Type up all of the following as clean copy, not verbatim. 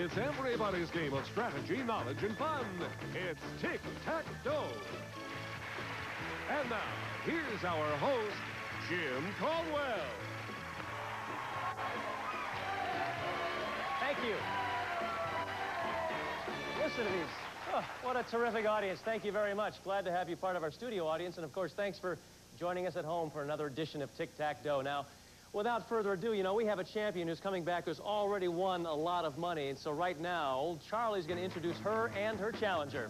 It's everybody's game of strategy, knowledge, and fun. It's Tic-Tac-Toe. And now, here's our host, Jim Caldwell. Thank you. Listen to these. Oh, what a terrific audience. Thank you very much. Glad to have you part of our studio audience. And, of course, thanks for joining us at home for another edition of Tic-Tac-Toe. Now, without further ado, you know, we have a champion who's coming back who's already won a lot of money. And so right now, old Charlie's going to introduce her and her challenger.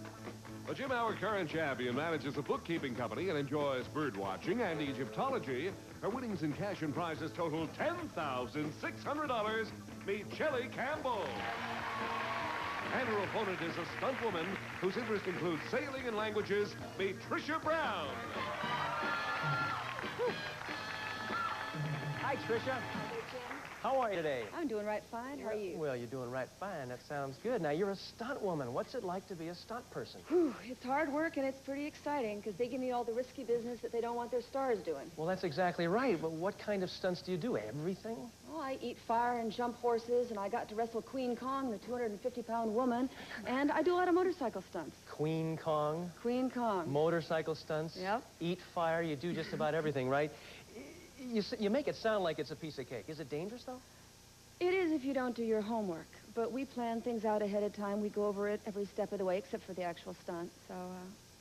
Well, Jim, our current champion manages a bookkeeping company and enjoys bird watching and Egyptology. Her winnings in cash and prizes total $10,600. Meet Chellie Campbell. And her opponent is a stunt woman whose interests include sailing and languages. Meet Tricia Brown. Hi, Tricia. Hi, Jim. How are you today? I'm doing right fine. How are you? Well, you're doing right fine. That sounds good. Now, you're a stunt woman. What's it like to be a stunt person? Whew, it's hard work and it's pretty exciting because they give me all the risky business that they don't want their stars doing. Well, that's exactly right. But what kind of stunts do you do? Everything? Well, I eat fire and jump horses, and I got to wrestle Queen Kong, the 250-pound woman, and I do a lot of motorcycle stunts. Queen Kong? Queen Kong. Motorcycle stunts? Yep. Eat fire? You do just about everything, right? You make it sound like it's a piece of cake. Is it dangerous, though? It is if you don't do your homework, but we plan things out ahead of time. We go over it every step of the way, except for the actual stunt, so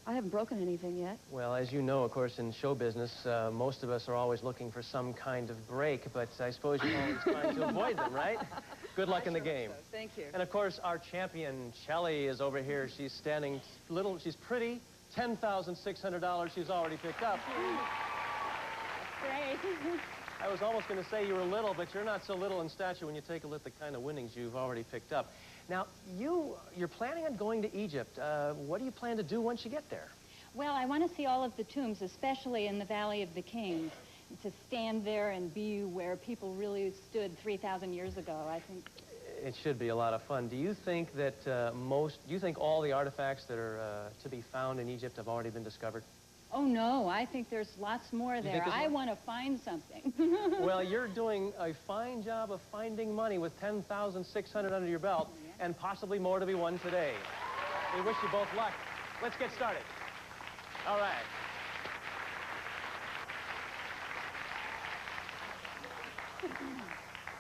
I haven't broken anything yet. Well, as you know, of course, in show business, most of us are always looking for some kind of break, but I suppose you're always trying to avoid them, right? Good luck in the game. So. Thank you. And, of course, our champion, Chellie, is over here. She's standing little. She's pretty. $10,600 she's already picked up. Great. I was almost going to say you were little, but you're not so little in stature when you take a look at the kind of winnings you've already picked up. Now, you're planning on going to Egypt. What do you plan to do once you get there? Well, I want to see all of the tombs, especially in the Valley of the Kings, to stand there and be where people really stood 3,000 years ago, I think. It should be a lot of fun. Do you think that do you think all the artifacts that are to be found in Egypt have already been discovered? Oh, no, I think there's lots more there. I want to find something. Well, you're doing a fine job of finding money with $10,600 under your belt, and possibly more to be won today. We wish you both luck. Let's get started. All right.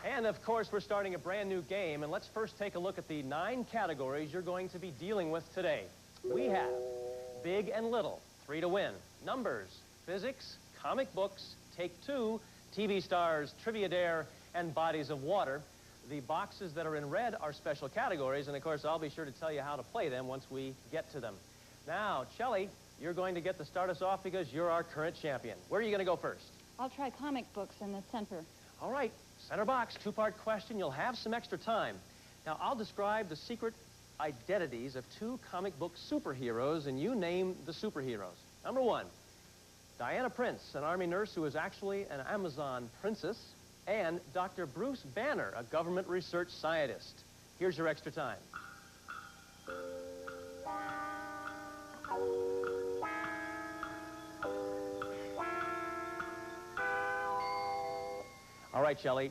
And, of course, we're starting a brand new game, and let's first take a look at the 9 categories you're going to be dealing with today. We have big and little, 3 to win. Numbers, physics, comic books, take 2, TV stars, trivia dare, and bodies of water. The boxes that are in red are special categories, and of course, I'll be sure to tell you how to play them once we get to them. Now, Chellie, you're going to get to start us off because you're our current champion. Where are you going to go first? I'll try comic books in the center. All right, center box, 2-part question. You'll have some extra time. Now, I'll describe the secret identities of 2 comic book superheroes, and you name the superheroes. Number 1, Diana Prince, an Army nurse who is actually an Amazon princess, and Dr. Bruce Banner, a government research scientist. Here's your extra time. All right, Chellie.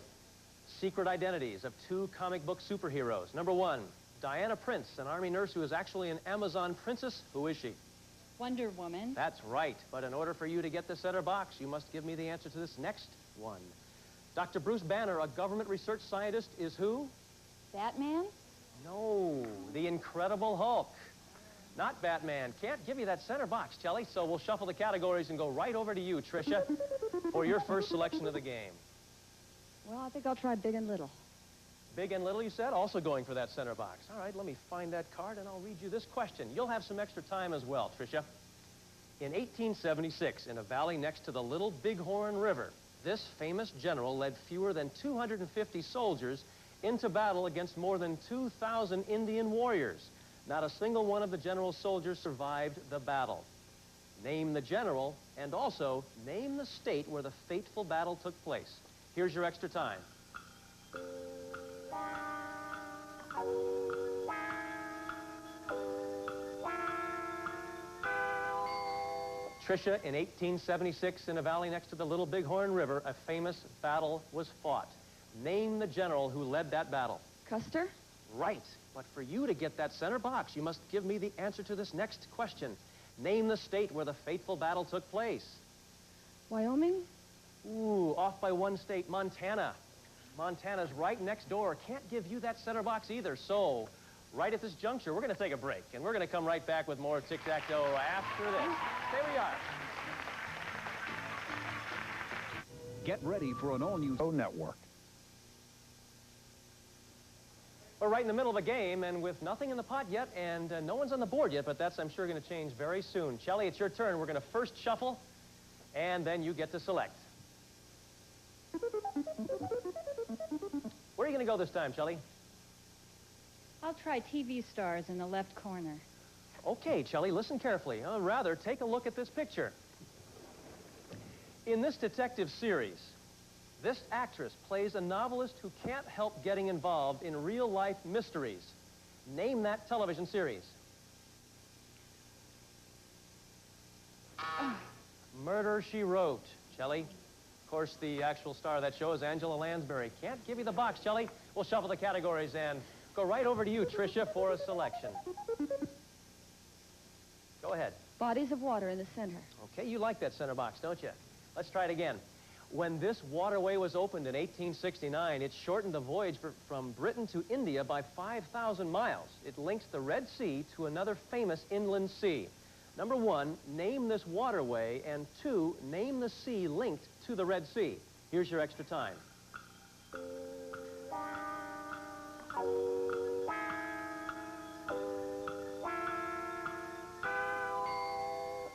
Secret identities of 2 comic book superheroes. Number 1, Diana Prince, an Army nurse who is actually an Amazon princess. Who is she? Wonder Woman. That's right. But in order for you to get the center box, you must give me the answer to this next one. Dr. Bruce Banner, a government research scientist, is who? Batman? No, the Incredible Hulk. Not Batman. Can't give you that center box, Chellie, so we'll shuffle the categories and go right over to you, Tricia, for your first selection of the game. Well, I think I'll try big and little. Big and little, you said? Also going for that center box. All right, let me find that card, and I'll read you this question. You'll have some extra time as well, Tricia. In 1876, in a valley next to the Little Bighorn River, this famous general led fewer than 250 soldiers into battle against more than 2,000 Indian warriors. Not a single one of the general's soldiers survived the battle. Name the general, and also name the state where the fateful battle took place. Here's your extra time. Tricia, in 1876, in a valley next to the Little Bighorn River, a famous battle was fought. Name the general who led that battle. Custer? Right. But for you to get that center box, you must give me the answer to this next question. Name the state where the fateful battle took place. Wyoming? Ooh, off by one state, Montana. Montana's right next door. Can't give you that center box either. So, right at this juncture, we're going to take a break. And we're going to come right back with more Tic-Tac-Toe after this. Stay where you are. Get ready for an all-new network. We're right in the middle of a game, and with nothing in the pot yet, and no one's on the board yet, but that's, I'm sure, going to change very soon. Chellie, it's your turn. We're going to first shuffle, and then you get to select. Where are you going to go this time, Chellie? I'll try TV stars in the left corner. Okay, Chellie, listen carefully. Rather, take a look at this picture. In this detective series, this actress plays a novelist who can't help getting involved in real-life mysteries. Name that television series. Murder, She Wrote. Chellie? Of course, the actual star of that show is Angela Lansbury. Can't give you the box, Chellie. We'll shuffle the categories and go right over to you, Tricia, for a selection. Go ahead. Bodies of water in the center. Okay, you like that center box, don't you? Let's try it again. When this waterway was opened in 1869, it shortened the voyage from Britain to India by 5,000 miles. It links the Red Sea to another famous inland sea. Number one, name this waterway, and two, name the sea linked to the Red Sea. Here's your extra time.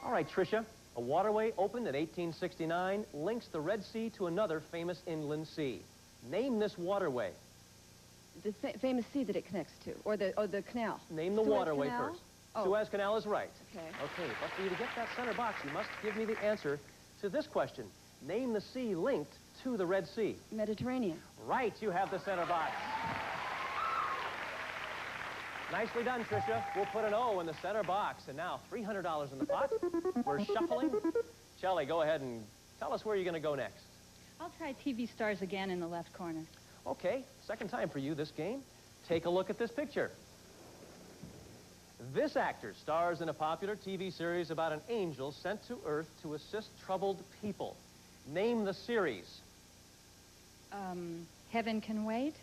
All right, Tricia. A waterway opened in 1869 links the Red Sea to another famous inland sea. Name this waterway. The famous sea that it connects to, or the canal. Name the Suez waterway Canal? first. Oh. Suez Canal is right. Okay. Okay, but for you to get that center box, you must give me the answer to this question. Name the sea linked to the Red Sea. Mediterranean. Right, you have the center box. Nicely done, Tricia. We'll put an O in the center box. And now, $300 in the pot. We're shuffling. Chellie, go ahead and tell us where you're going to go next. I'll try TV stars again in the left corner. Okay, second time for you this game. Take a look at this picture. This actor stars in a popular TV series about an angel sent to Earth to assist troubled people. Name the series. Heaven Can Wait?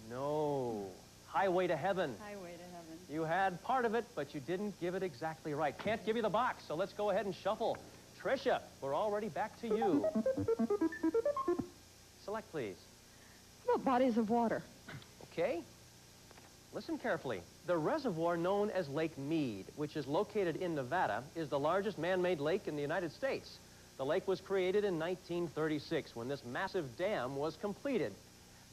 No. Highway to Heaven. Highway to Heaven. You had part of it, but you didn't give it exactly right. Can't give you the box, so let's go ahead and shuffle. Tricia, we're already back to you. Select, please. How about bodies of water? Okay. Listen carefully. The reservoir known as Lake Mead, which is located in Nevada, is the largest man-made lake in the United States. The lake was created in 1936 when this massive dam was completed.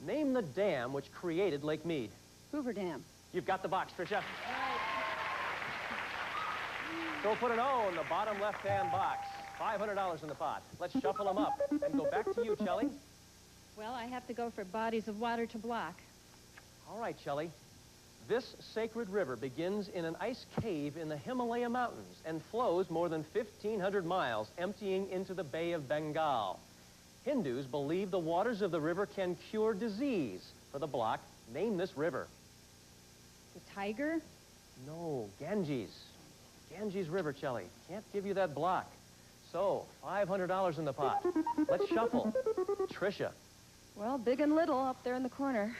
Name the dam which created Lake Mead. Hoover Dam. You've got the box, Tricia. So we'll put an O in the bottom left-hand box. $500 in the pot. Let's shuffle them up and go back to you, Chellie. Well, I have to go for bodies of water to block. All right, Chellie. This sacred river begins in an ice cave in the Himalaya Mountains and flows more than 1,500 miles, emptying into the Bay of Bengal. Hindus believe the waters of the river can cure disease. For the block, name this river. The Tiger? No, Ganges. Ganges River, Chellie. Can't give you that block. So, $500 in the pot. Let's shuffle. Tricia. Well, big and little up there in the corner.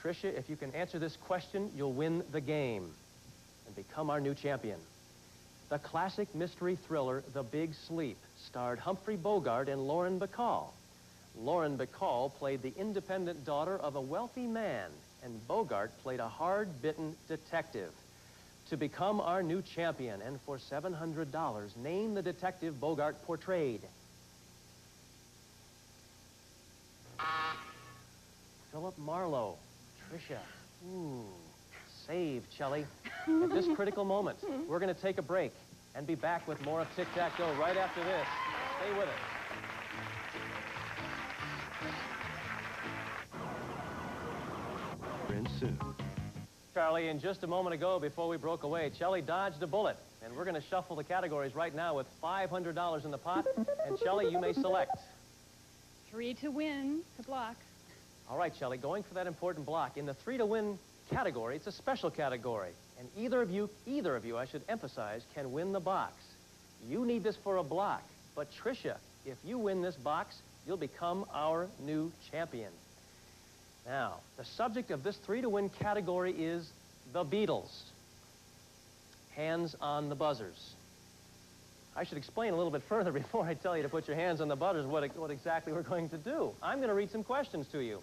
Tricia, if you can answer this question, you'll win the game and become our new champion. The classic mystery thriller, The Big Sleep, starred Humphrey Bogart and Lauren Bacall. Lauren Bacall played the independent daughter of a wealthy man, and Bogart played a hard-bitten detective. To become our new champion, and for $700, name the detective Bogart portrayed. Philip Marlowe. Tricia. Ooh, save, Chellie. At this critical moment, we're going to take a break and be back with more of Tic-Tac-Toe right after this. Stay with us. Soon. Charlie, in just a moment ago, before we broke away, Chellie dodged a bullet, and we're going to shuffle the categories right now with $500 in the pot. And Chellie, you may select. 3 to win, to block. All right, Chellie, going for that important block. In the 3-to-win category, it's a special category. And either of you, I should emphasize, can win the box. You need this for a block. But Tricia, if you win this box, you'll become our new champion. Now, the subject of this 3-to-win category is the Beatles. Hands on the buzzers. I should explain a little bit further before I tell you to put your hands on the buzzers what exactly we're going to do. I'm going to read some questions to you.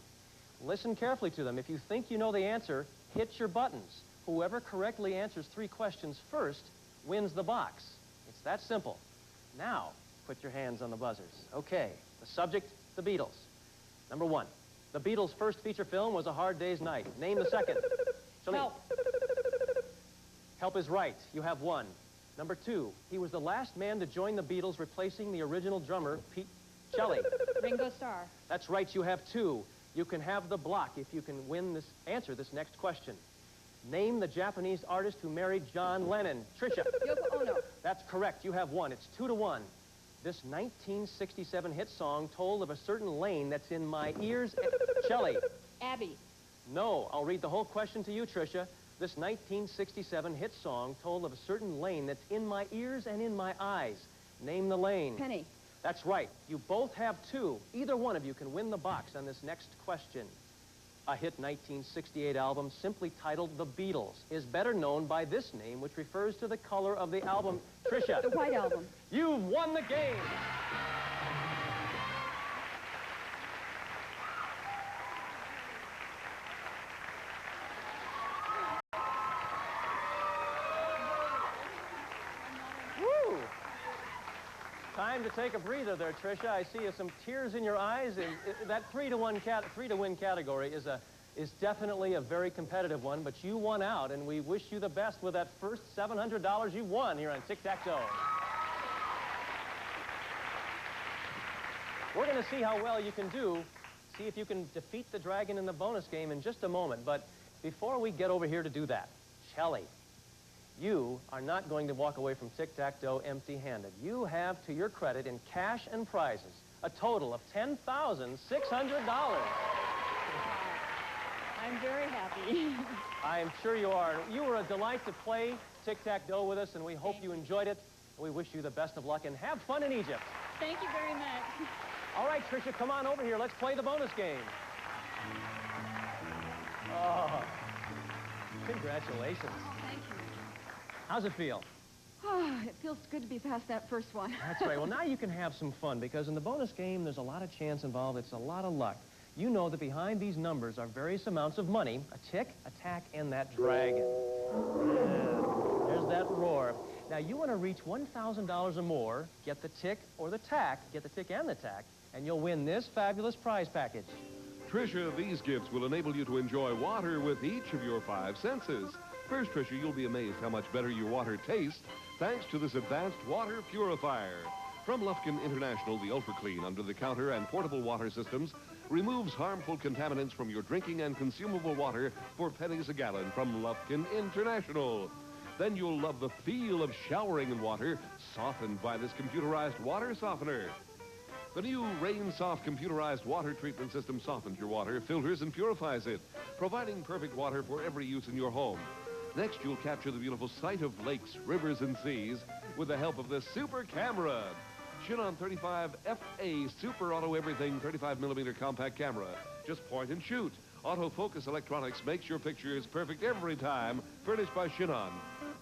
Listen carefully to them. If you think you know the answer, hit your buttons. Whoever correctly answers 3 questions first wins the box. It's that simple. Now, put your hands on the buzzers. Okay, the subject, the Beatles. Number 1, the Beatles' first feature film was A Hard Day's Night. Name the second. Chellie. Help. Help is right. You have 1. Number 2, he was the last man to join the Beatles, replacing the original drummer, Chellie. Ringo Starr. That's right, you have 2. You can have the block if you can answer this next question. Name the Japanese artist who married John Lennon. Tricia. Yoko Ono. That's correct, you have 1. It's 2-to-1. This 1967 hit song told of a certain lane that's in my ears. Chellie. Abby. No, I'll read the whole question to you, Tricia. This 1967 hit song told of a certain lane that's in my ears and in my eyes. Name the lane. Penny. That's right. You both have 2. Either one of you can win the box on this next question. A hit 1968 album simply titled The Beatles is better known by this name, which refers to the color of the album. Tricia. The White Album. You've won the game. Woo! Time to take a breather there, Tricia. I see some tears in your eyes. And that 3-to-win category is definitely a very competitive one, but you won out, and we wish you the best with that first $700 you won here on Tic-Tac-Toe. We're going to see how well you can do, see if you can defeat the dragon in the bonus game in just a moment. But before we get over here to do that, Chellie, you are not going to walk away from Tic-Tac-Toe empty-handed. You have, to your credit, in cash and prizes, a total of $10,600. I'm very happy. I am sure you are. You were a delight to play Tic-Tac-Toe with us, and we hope you enjoyed it. We wish you the best of luck, and have fun in Egypt. Thank you very much. All right, Tricia, come on over here. Let's play the bonus game. Oh, congratulations. Thank you. How's it feel? Oh, it feels good to be past that first one. That's right. Well, now you can have some fun, because in the bonus game, there's a lot of chance involved. It's a lot of luck. You know that behind these numbers are various amounts of money, a tick, a tack, and that dragon. Yeah, there's that roar. Now, you want to reach $1,000 or more, get the tick or the tack, get the tick and the tack, and you'll win this fabulous prize package. Tricia, these gifts will enable you to enjoy water with each of your 5 senses. First, Tricia, you'll be amazed how much better your water tastes thanks to this advanced water purifier. From Lufkin International, the ultra-clean under-the-counter and portable water systems removes harmful contaminants from your drinking and consumable water for pennies a gallon from Lufkin International. Then you'll love the feel of showering in water, softened by this computerized water softener. The new Rain Soft computerized water treatment system softens your water, filters, and purifies it, providing perfect water for every use in your home. Next, you'll capture the beautiful sight of lakes, rivers, and seas with the help of the super camera. Chinon 35 FA Super Auto Everything 35mm compact camera. Just point and shoot. Autofocus electronics makes your pictures perfect every time, furnished by Chinon.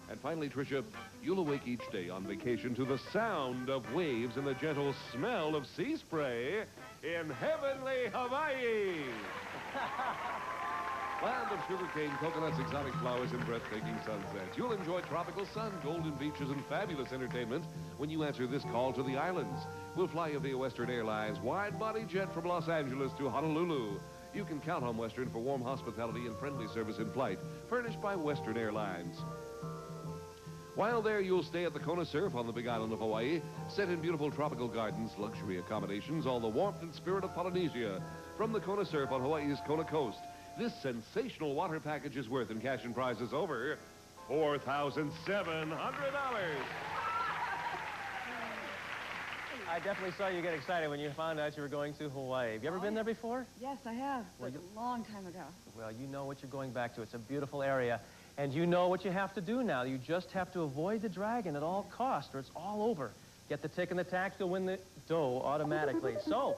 And finally, Tricia, you'll awake each day on vacation to the sound of waves and the gentle smell of sea spray in heavenly Hawaii. Land of sugarcane, coconuts, exotic flowers, and breathtaking sunsets. You'll enjoy tropical sun, golden beaches, and fabulous entertainment when you answer this call to the islands. We'll fly you via Western Airlines wide-body jet from Los Angeles to Honolulu. You can count on Western for warm hospitality and friendly service in flight, furnished by Western Airlines. While there, you'll stay at the Kona Surf on the Big Island of Hawaii, set in beautiful tropical gardens, luxury accommodations, all the warmth and spirit of Polynesia. From the Kona Surf on Hawaii's Kona coast, this sensational water package is worth in cash and prizes over $4,700. I definitely saw you get excited when you found out you were going to Hawaii. Have you ever been there before? Yes, I have, but a long time ago. Well, you know what you're going back to. It's a beautiful area. And you know what you have to do now. You just have to avoid the dragon at all costs, or it's all over. Get the tick and the tax, you'll win the dough automatically. So,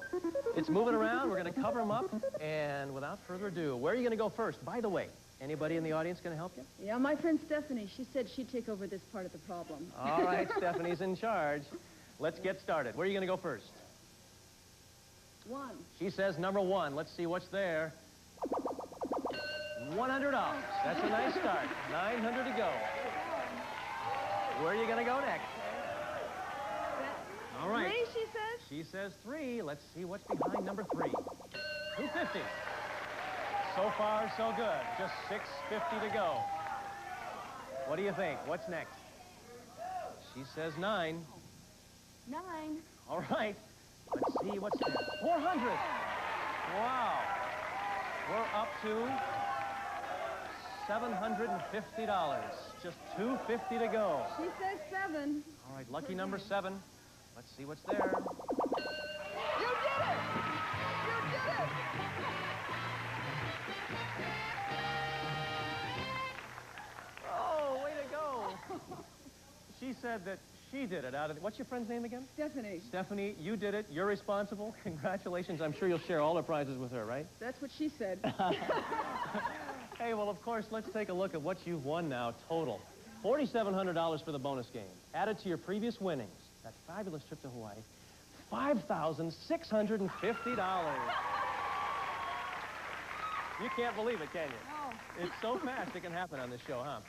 it's moving around. We're going to cover them up. And without further ado, where are you going to go first? By the way, anybody in the audience going to help you? Yeah, my friend Stephanie. She said she'd take over this part of the problem. All right, Stephanie's in charge. Let's get started. Where are you going to go first? 1. She says number 1. Let's see what's there. $100. That's a nice start. 900 to go. Where are you going to go next? All right. 3, she says? She says 3. Let's see what's behind number 3. 250. So far, so good. Just 650 to go. What do you think? What's next? She says 9. 9. All right. Let's see what's there. 400. Wow. We're up to $750. Just 250 to go. She says 7. All right, lucky number 7. Let's see what's there. You did it! You did it! Oh, way to go. She said that she did it out of... What's your friend's name again? Stephanie. Stephanie, you did it. You're responsible. Congratulations. I'm sure you'll share all the prizes with her, right? That's what she said. Hey, well, of course, let's take a look at what you've won now total. $4,700 for the bonus game. Added to your previous winnings, that fabulous trip to Hawaii, $5,650. You can't believe it, can you? No. It's so fast it can happen on this show, huh?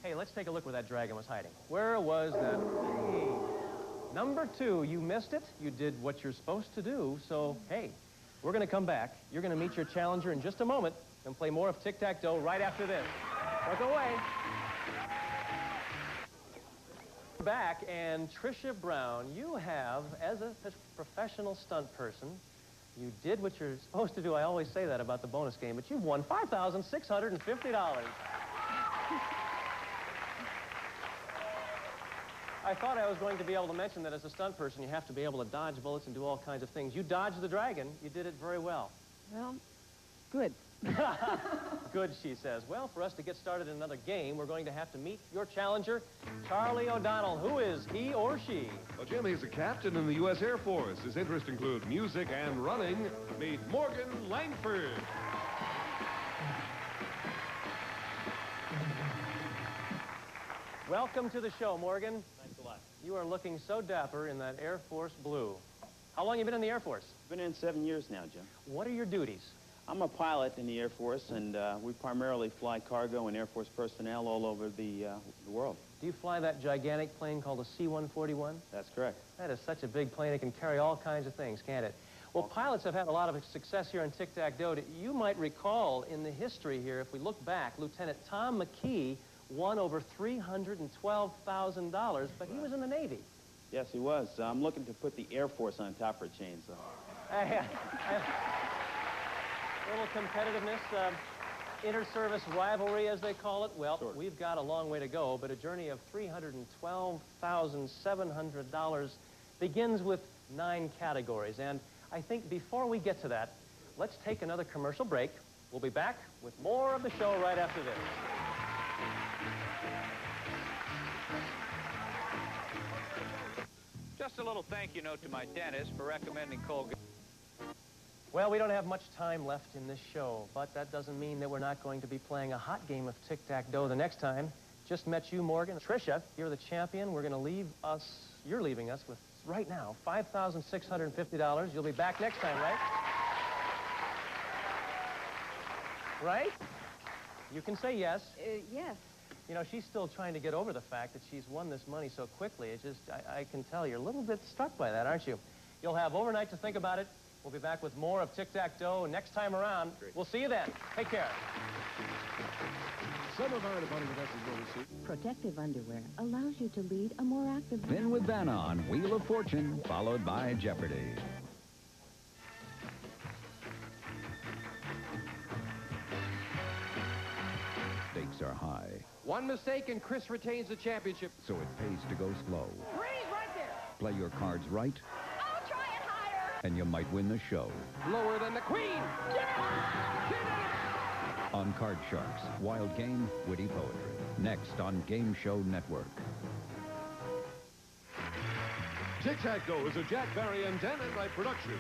Hey, let's take a look where that dragon was hiding. Where was that? Hey, number 2, you missed it. You did what you're supposed to do, so, hey, we're going to come back. You're going to meet your challenger in just a moment and play more of Tic-Tac-Toe right after this. Look away. Back, and Tricia Brown, you have, as a professional stunt person, you did what you're supposed to do. I always say that about the bonus game, but you've won $5,650. I thought I was going to be able to mention that as a stunt person, you have to be able to dodge bullets and do all kinds of things. You dodged the dragon. You did it very well. Well, good. Good, she says. Well, for us to get started in another game, we're going to have to meet your challenger, Charlie O'Donnell. Who is he or she? Well, Jim, he's a captain in the U.S. Air Force. His interests include music and running. Meet Morgan Langford. Welcome to the show, Morgan. Thanks a lot. You are looking so dapper in that Air Force blue. How long have you been in the Air Force? Been in 7 years now, Jim. What are your duties? I'm a pilot in the Air Force, and we primarily fly cargo and Air Force personnel all over the world. Do you fly that gigantic plane called a C-141? That's correct. That is such a big plane. It can carry all kinds of things, can't it? Well, pilots have had a lot of success here in Tic-Tac-Toe. You might recall in the history here, if we look back, Lieutenant Tom McKee won over $312,000, but he was in the Navy. Yes, he was. I'm looking to put the Air Force on top for a change, though. A little competitiveness, inter-service rivalry, as they call it. Well, Sure. We've got a long way to go, but a journey of $312,700 begins with 9 categories. And I think before we get to that, let's take another commercial break. We'll be back with more of the show right after this. Just a little thank you note to my dentist for recommending Colgate. Well, we don't have much time left in this show, but that doesn't mean that we're not going to be playing a hot game of Tic-Tac-Toe the next time. Just met you, Morgan. Tricia, you're the champion. We're going to leave us, you're leaving us with, right now, $5,650. You'll be back next time, right? Right? You can say yes. Yes. You know, she's still trying to get over the fact that she's won this money so quickly. It's just, I can tell you're a little bit struck by that, aren't you? You'll have overnight to think about it. We'll be back with more of Tic-Tac-Toe next time around. Great. We'll see you then. Take care. Some of our departing messages will receive. Protective underwear allows you to lead a more active... Then with Vanna on Wheel of Fortune, followed by Jeopardy. Stakes are high, One mistake and Chris retains the championship. so it pays to go slow. Freeze right there. Play your cards right, and you might win the show. Lower than the Queen. On Card Sharks, wild game, witty poetry. Next on Game Show Network. Tic-Tac-Toe is a Jack Barry and Dan Enright production.